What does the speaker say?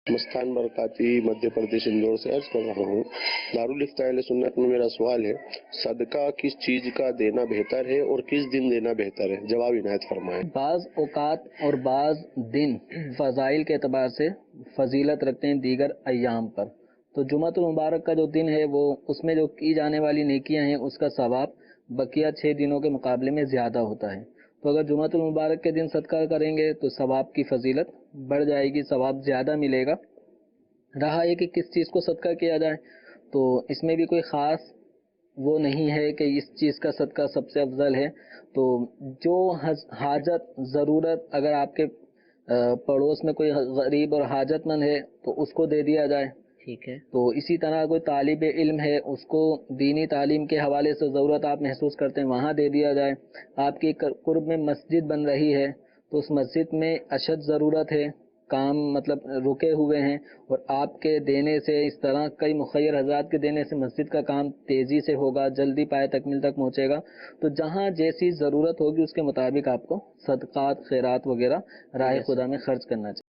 مستان برکاتی مدھیہ پردیش انجور سے عرض کر رہا ہوں، دارالفتہ اہل سنت میں میرا سوال ہے، صدقہ کس چیز کا دینا بہتر ہے اور کس دن دینا بہتر ہے؟ جواب عنایت فرمائیں۔ بعض اوقات اور بعض دن فضائل کے اعتبار سے فضیلت رکھتے ہیں دیگر ایام پر، تو جمعۃ المبارک کا جو دن ہے وہ اس میں جو کی جانے والی نیکیاں ہیں اس کا ثواب بقیہ 6 دنوں کے مقابلے میں زیادہ ہوتا ہے، تو اگر جمعۃ المبارک کے دن صدقہ کریں گے تو ثواب کی فضیلت بڑھ جائے گی، ثواب زیادہ ملے گا۔ رہا ہے کہ کس چیز کو صدقہ کیا جائے، تو اس میں بھی کوئی خاص وہ نہیں ہے کہ اس چیز کا صدقہ سب سے افضل ہے، تو جو حاجت ضرورت اگر آپ کے پڑوس میں کوئی غریب اور حاجت مند ہے تو اس کو دے دیا جائے، ٹھیک ہے۔ تو اسی طرح کوئی طالب علم ہے، اس کو دینی تعلیم کے حوالے سے ضرورت آپ محسوس کرتے ہیں وہاں دے دیا جائے۔ آپ کے قرب میں مسجد بن رہی ہے تو اس مسجد میں اشد ضرورت ہے، کام مطلب رکے ہوئے ہیں، اور آپ کے دینے سے اس طرح کئی مخیر حضرات کے دینے سے مسجد کا کام تیزی سے ہوگا، جلدی پائے تکمیل تک پہنچے گا، تو جہاں جیسی ضرورت ہوگی اس کے مطابق آپ کو صدقات خیرات وغیرہ راہ خدا میں خرچ کرنا چاہیے۔